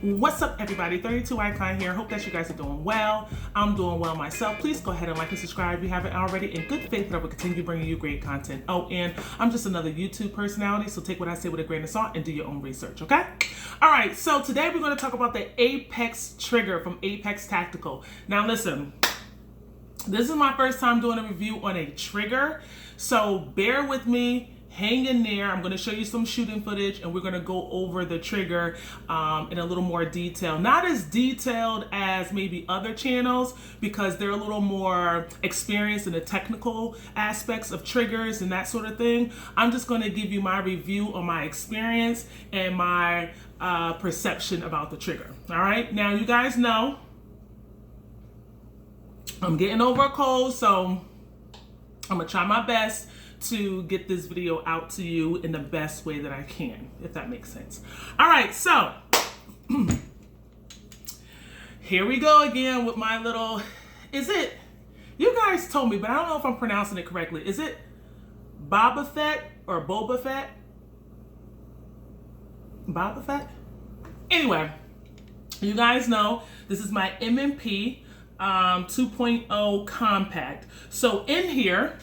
What's up, everybody? 32 Icon here. Hope that you guys are doing well. I'm doing well myself. Please go ahead and like and subscribe if you haven't already. In good faith that I will continue bringing you great content. Oh, and I'm just another YouTube personality, so take what I say with a grain of salt and do your own research, okay? All right, so today we're going to talk about the Apex trigger from Apex Tactical. Now listen, this is my first time doing a review on a trigger, so bear with me. Hang in there. I'm going to show you some shooting footage and we're going to go over the trigger in a little more detail. Not as detailed as maybe other channels because they're a little more experienced in the technical aspects of triggers and that sort of thing. I'm just going to give you my review on my experience and my perception about the trigger. All right. Now, you guys know I'm getting over a cold, so I'm going to try my best to get this video out to you in the best way that I can, if that makes sense. All right, so here we go again with my little, you guys told me, but I don't know if I'm pronouncing it correctly. Is it Boba Fett or Boba Fett? Boba Fett? Anyway, you guys know this is my M&P 2.0 compact. So in here,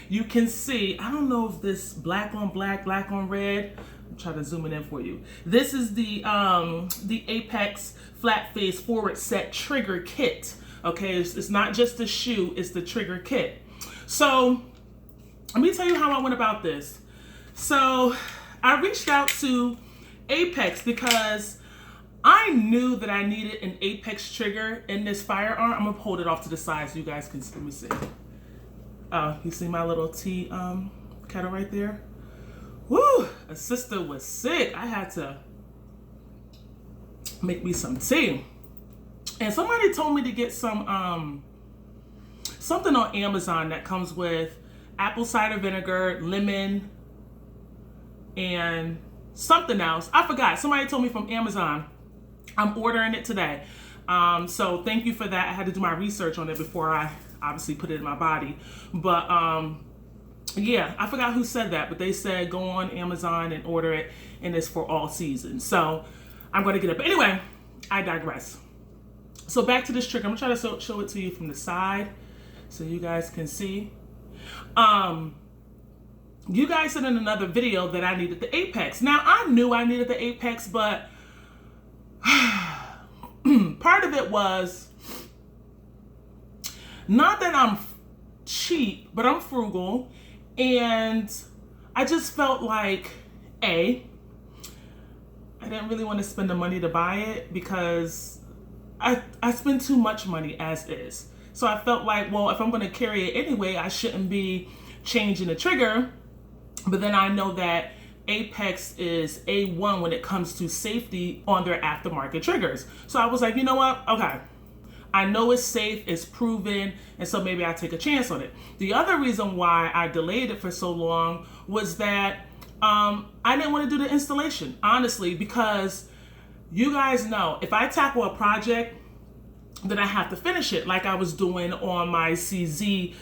you can see, I don't know if this black on black, black on red. I'm trying to zoom it in for you. This is the Apex flat face forward set trigger kit. Okay, it's not just the shoe, it's the trigger kit. So let me tell you how I went about this. So I reached out to Apex because I knew that I needed an Apex trigger in this firearm. I'm gonna hold it off to the side so you guys can let me see. You see my little tea kettle right there? Woo! A sister was sick. I had to make me some tea. And somebody told me to get some something on Amazon that comes with apple cider vinegar, lemon, and something else. I forgot. Somebody told me from Amazon. I'm ordering it today. So thank you for that. I had to do my research on it before I obviously put it in my body. But yeah, I forgot who said that, but they said go on Amazon and order it, and it's for all seasons. So I'm going to get it. But anyway, I digress. So back to this trigger. I'm going to try to show it to you from the side so you guys can see. You guys said in another video that I needed the Apex. Now, I knew I needed the Apex, but part of it was not that I'm cheap, but I'm frugal, and I just felt like, I didn't really want to spend the money to buy it because I spend too much money as is. So I felt like, well, if I'm going to carry it anyway, I shouldn't be changing the trigger. But then I know that Apex is A1 when it comes to safety on their aftermarket triggers. So I was like, you know what? Okay. I know it's safe, it's proven, and so maybe I take a chance on it. The other reason why I delayed it for so long was that I didn't want to do the installation, honestly, because you guys know if I tackle a project, then I have to finish it like I was doing on my CZ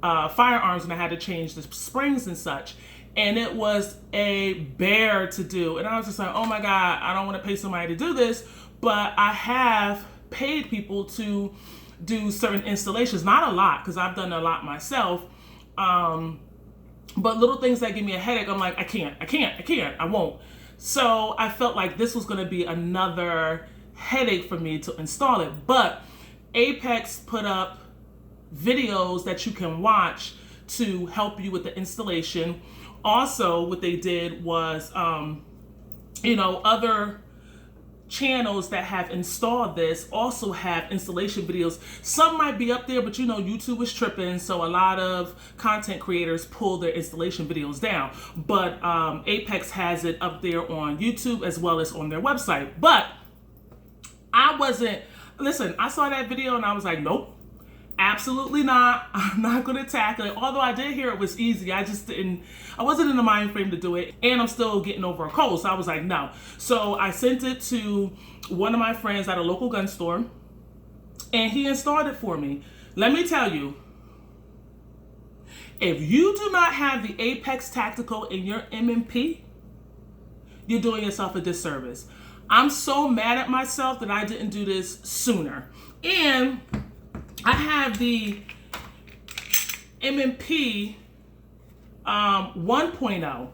firearms when I had to change the springs and such. And it was a bear to do. And I was just like, oh my God, I don't want to pay somebody to do this, but I have paid people to do certain installations. Not a lot, because I've done a lot myself. But little things that give me a headache, I'm like, I can't, I won't. So I felt like this was going to be another headache for me to install it. But Apex put up videos that you can watch to help you with the installation. Also, what they did was, other channels that have installed this also have installation videos. Some might be up there, but YouTube is tripping, so a lot of content creators pull their installation videos down. But Apex has it up there on YouTube as well as on their website. But I saw that video and I was like, nope. Absolutely not. I'm not going to tackle it. Although I did hear it was easy. I wasn't in the mind frame to do it. And I'm still getting over a cold. So I was like, no. So I sent it to one of my friends at a local gun store. And he installed it for me. Let me tell you, if you do not have the Apex Tactical in your M&P, you're doing yourself a disservice. I'm so mad at myself that I didn't do this sooner. And I have the M&P 1.0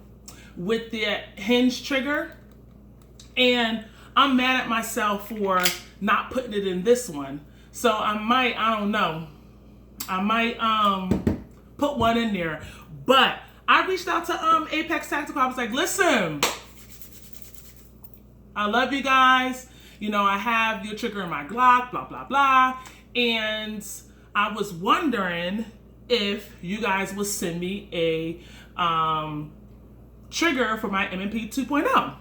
with the hinge trigger, and I'm mad at myself for not putting it in this one. So I don't know, I might put one in there. But I reached out to Apex Tactical. I was like, listen, I love you guys. You know, I have your trigger in my Glock, blah, blah, blah. And I was wondering if you guys would send me a trigger for my M&P 2.0.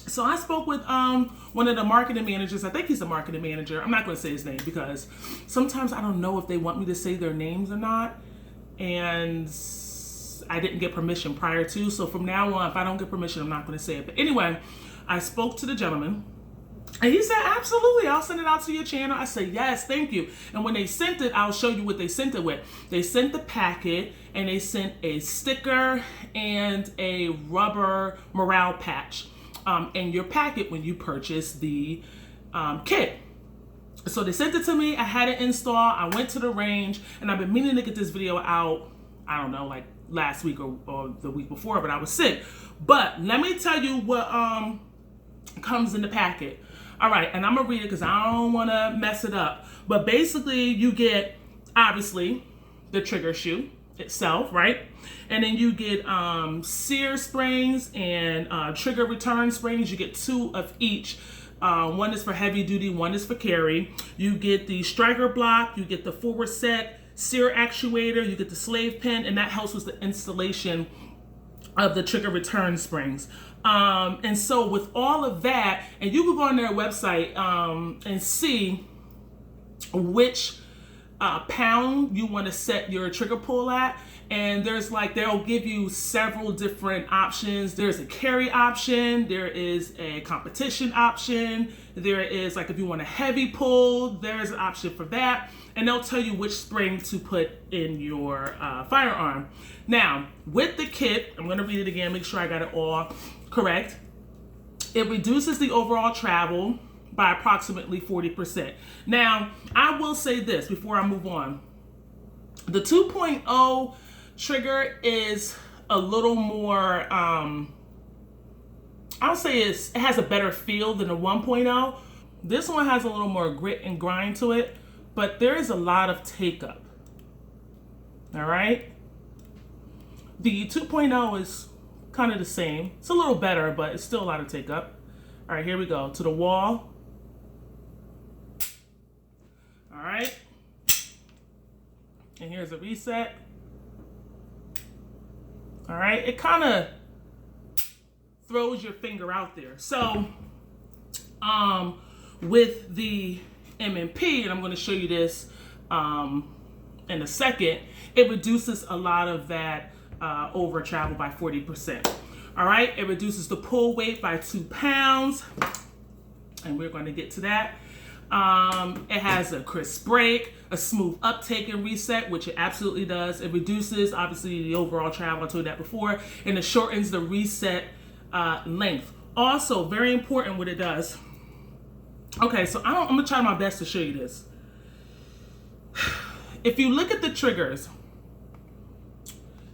So I spoke with one of the marketing managers. I think he's a marketing manager. I'm not going to say his name because sometimes I don't know if they want me to say their names or not. And I didn't get permission prior to. So from now on, if I don't get permission, I'm not going to say it. But anyway, I spoke to the gentleman. And he said, absolutely, I'll send it out to your channel. I said, yes, thank you. And when they sent it, I'll show you what they sent it with. They sent the packet, and they sent a sticker and a rubber morale patch in your packet when you purchase the kit. So they sent it to me. I had it installed. I went to the range, and I've been meaning to get this video out, I don't know, like last week or the week before, but I was sick. But let me tell you what comes in the packet. All right, and I'm gonna read it because I don't want to mess it up. But basically, you get, obviously, the trigger shoe itself, right? And then you get sear springs and trigger return springs. You get 2 of each. One is for heavy duty, one is for carry. You get the striker block, you get the forward set sear actuator, you get the slave pin, and that helps with the installation of the trigger return springs. And so with all of that, and you can go on their website and see which pound you want to set your trigger pull at. And there's like, they'll give you several different options. There's a carry option. There is a competition option. There is like, if you want a heavy pull, there's an option for that. And they'll tell you which spring to put in your firearm. Now, with the kit, I'm going to read it again, make sure I got it all correct. It reduces the overall travel by approximately 40%. Now, I will say this before I move on. The 2.0 trigger is a little more, I'll say it has a better feel than the 1.0. This one has a little more grit and grind to it, but there is a lot of take up. All right. The 2.0 is kind of the same. It's a little better, but it's still a lot of take up. All right, here we go. To the wall. All right. And here's a reset. All right. It kind of throws your finger out there. So, with the M&P, and I'm going to show you this in a second, it reduces a lot of that over travel by 40%. All right, it reduces the pull weight by 2 pounds, and we're going to get to that. It has a crisp break, a smooth uptake and reset, which it absolutely does. It reduces, obviously, the overall travel. I told you that before, and it shortens the reset length. Also, very important what it does. Okay, so I'm gonna try my best to show you this. If you look at the triggers,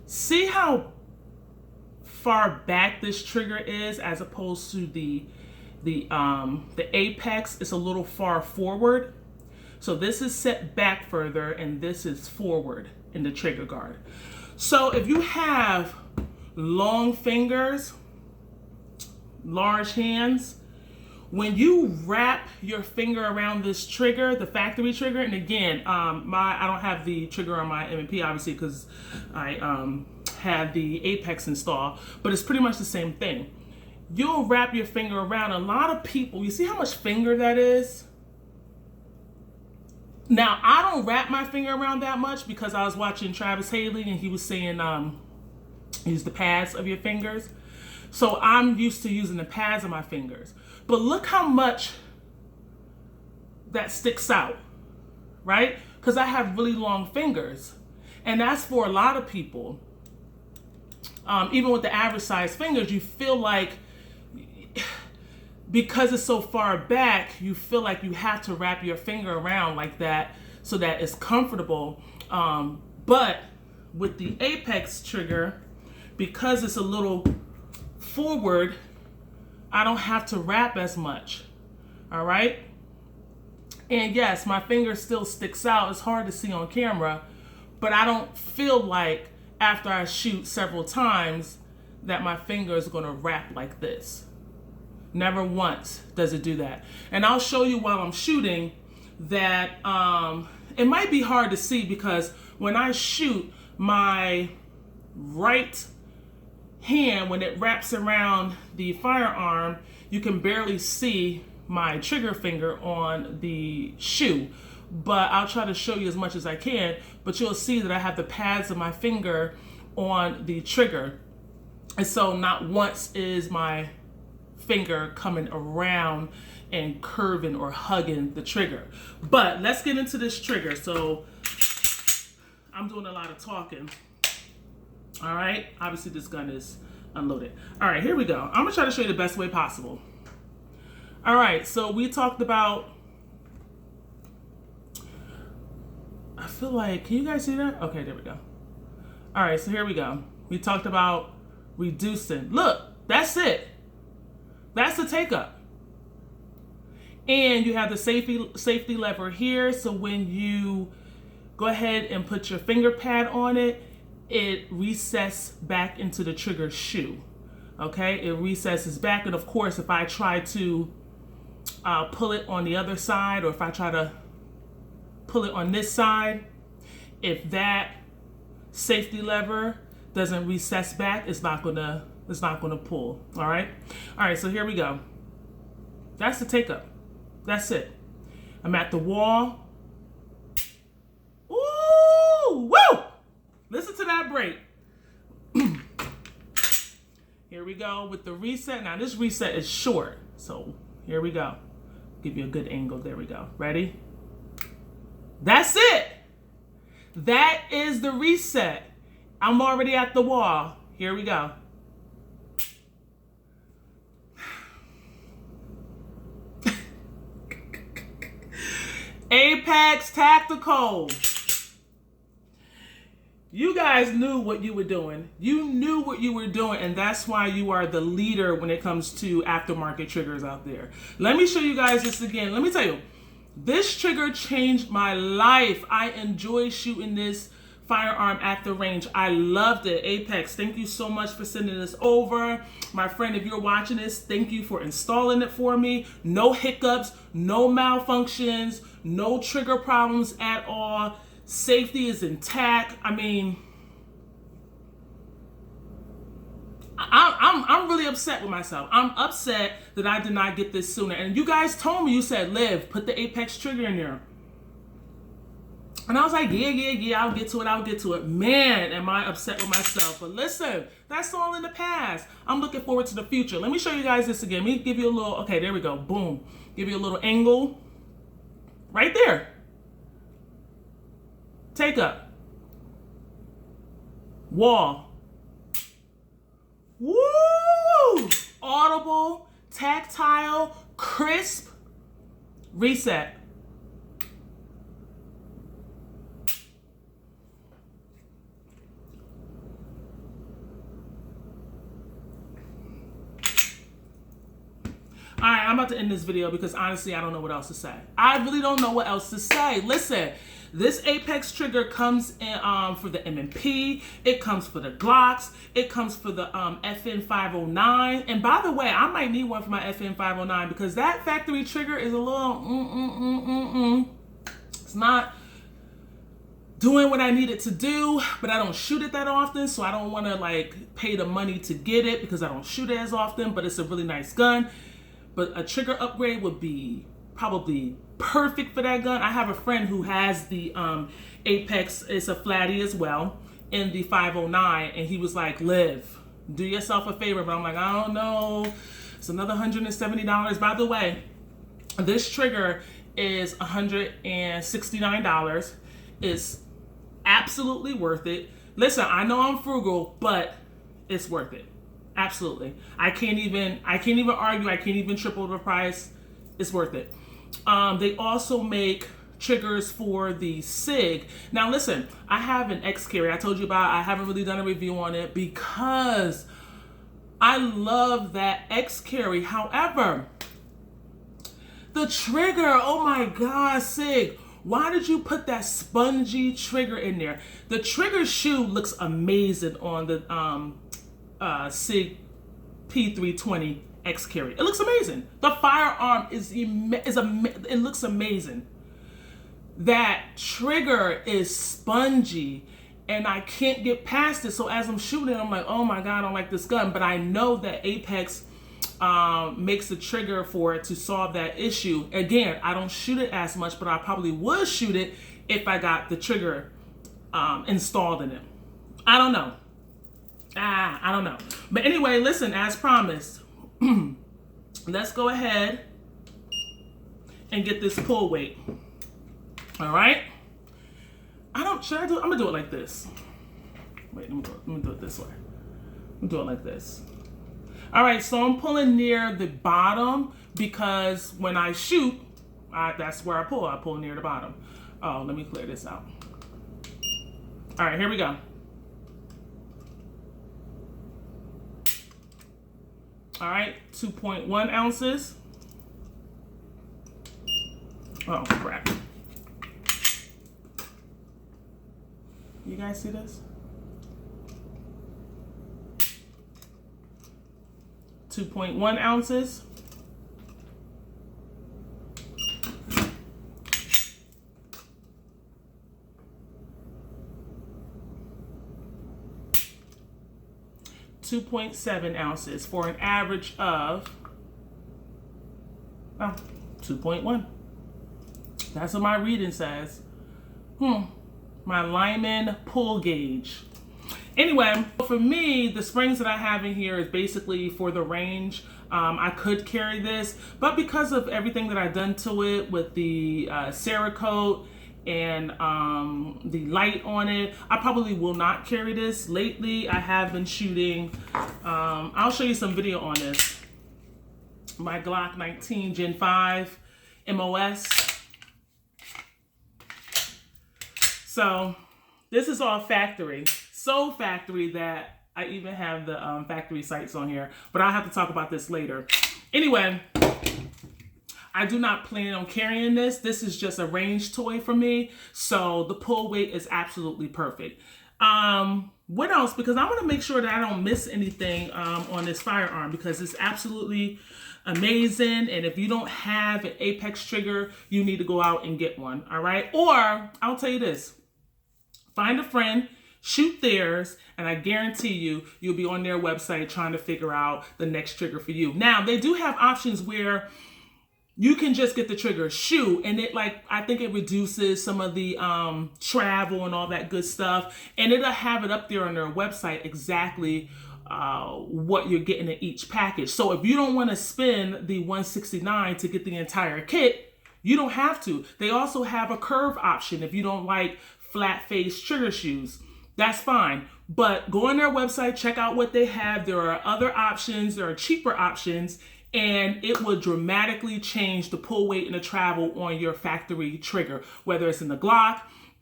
see how far back this trigger is as opposed to the apex. It's a little far forward. So this is set back further and this is forward in the trigger guard. So if you have long fingers, large hands, when you wrap your finger around this trigger, the factory trigger, and again, I don't have the trigger on my M&P obviously because I had the Apex installed, but it's pretty much the same thing. You'll wrap your finger around. A lot of people, you see how much finger that is? Now, I don't wrap my finger around that much because I was watching Travis Haley and he was saying use the pads of your fingers. So I'm used to using the pads of my fingers. But look how much that sticks out, right? Because I have really long fingers. And that's for a lot of people. Even with the average size fingers, you feel like because it's so far back, you feel like you have to wrap your finger around like that so that it's comfortable. But with the Apex trigger, because it's a little forward, I don't have to wrap as much. All right. And yes, my finger still sticks out. It's hard to see on camera, but I don't feel like after I shoot several times that my finger is going to wrap like this. Never once does it do that. And I'll show you while I'm shooting that it might be hard to see because when I shoot, my right hand, when it wraps around the firearm, you can barely see my trigger finger on the shoe. But I'll try to show you as much as I can, but you'll see that I have the pads of my finger on the trigger. And so not once is my finger coming around and curving or hugging the trigger. But let's get into this trigger. So I'm doing a lot of talking. All right, obviously this gun is unloaded. All right, here we go. I'm gonna try to show you the best way possible. All right, so we talked about, I feel like, can you guys see that? Okay, there we go. All right, so here we go. We talked about reducing. Look, that's it. That's the take up. And you have the safety lever here. So when you go ahead and put your finger pad on it, it recesses back into the trigger shoe. Okay, it recesses back. And of course, if I try to pull it on the other side, or if I try to pull it on this side, if that safety lever doesn't recess back, it's not gonna pull. All right, so here we go. That's the take up. That's it. I'm at the wall. Ooh, woo! Listen to that break. Here we go with the reset. Now this reset is short, so here we go. Give you a good angle. There we go. Ready? That's it. That is the reset. I'm already at the wall. Here we go. Apex Tactical. You guys knew what you were doing. You knew what you were doing, and that's why you are the leader when it comes to aftermarket triggers out there. Let me show you guys this again. Let me tell you, this trigger changed my life. I enjoy shooting this firearm at the range. I loved it. Apex, thank you so much for sending this over. My friend, if you're watching this, thank you for installing it for me. No hiccups, no malfunctions, no trigger problems at all. Safety is intact. I mean, I'm really upset with myself. I'm upset that I did not get this sooner. And you guys told me, you said, Liv, put the Apex trigger in there. And I was like, yeah, I'll get to it. Man, am I upset with myself. But listen, that's all in the past. I'm looking forward to the future. Let me show you guys this again. Let me give you a little, okay, there we go. Boom. Give you a little angle. Right there. Take up. Wall. Woo! Audible, tactile, crisp, reset. All right, I'm about to end this video because honestly, I don't know what else to say. I really don't know what else to say. Listen, this Apex trigger comes in for the M&P. It comes for the Glocks. It comes for the FN 509. And by the way, I might need one for my FN 509 because that factory trigger is a little It's not doing what I need it to do, but I don't shoot it that often, so I don't want to like pay the money to get it because I don't shoot it as often, but it's a really nice gun. But a trigger upgrade would be probably perfect for that gun. I have a friend who has the Apex, it's a flatty as well, in the 509, and he was like, Liv, do yourself a favor. But I'm like, I don't know. It's another $170. By the way, this trigger is $169. It's absolutely worth it. Listen, I know I'm frugal, but it's worth it. Absolutely. I can't even argue. I can't even triple the price. It's worth it. They also make triggers for the SIG. Now listen, I have an X carry I told you about. I haven't really done a review on it because I love that X carry. However, the trigger, oh my God, SIG, why did you put that spongy trigger in there? The trigger shoe looks amazing on the SIG P320 X carry. It looks amazing. The firearm it looks amazing. That trigger is spongy and I can't get past it. So as I'm shooting, I'm like, oh my God, I don't like this gun. But I know that Apex makes the trigger for it to solve that issue. Again, I don't shoot it as much, but I probably would shoot it if I got the trigger installed in it. I don't know. I don't know. But anyway, listen, as promised, let's go ahead and get this pull weight. All right. I'm gonna do it like this. Wait, let me do it this way. Let me do it like this. All right, so I'm pulling near the bottom because when I shoot, that's where I pull. I pull near the bottom. Oh, let me clear this out. All right, here we go. All right, 2.1 ounces. Oh, crap. You guys see this? 2.1 ounces. .7 ounces for an average of 2.1. That's what my reading says. My Lyman pull gauge. Anyway, for me, the springs that I have in here is basically for the range. I could carry this, but because of everything that I've done to it with the Cerakote and the light on it, I probably will not carry this. Lately, I have been shooting, I'll show you some video on this. My Glock 19 Gen 5 MOS. So this is all factory. So factory that I even have the factory sights on here, but I'll have to talk about this later. Anyway, I do not plan on carrying this. This is just a range toy for me. So the pull weight is absolutely perfect. What else? Because I want to make sure that I don't miss anything on this firearm because it's absolutely amazing. And if you don't have an Apex trigger, you need to go out and get one. All right. Or I'll tell you this, find a friend, shoot theirs, and I guarantee you'll be on their website trying to figure out the next trigger for you. Now, they do have options where you can just get the trigger, shoot, and I think it reduces some of the travel and all that good stuff, and it'll have it up there on their website exactly what you're getting in each package. So if you don't want to spend the $169 to get the entire kit, you don't have to. They also have a curve option if you don't like flat face trigger shoes. That's fine. But go on their website, check out what they have. There are other options, there are cheaper options, and it will dramatically change the pull weight and the travel on your factory trigger, whether it's in the Glock,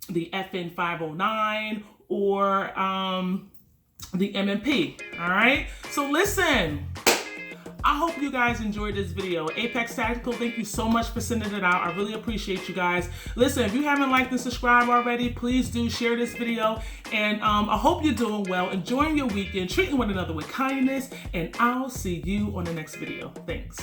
the FN509, or the M&P. All right. So listen, I hope you guys enjoyed this video. Apex Tactical, thank you so much for sending it out. I really appreciate you guys. Listen, if you haven't liked and subscribed already, please do share this video. And I hope you're doing well, enjoying your weekend, treating one another with kindness, and I'll see you on the next video. Thanks.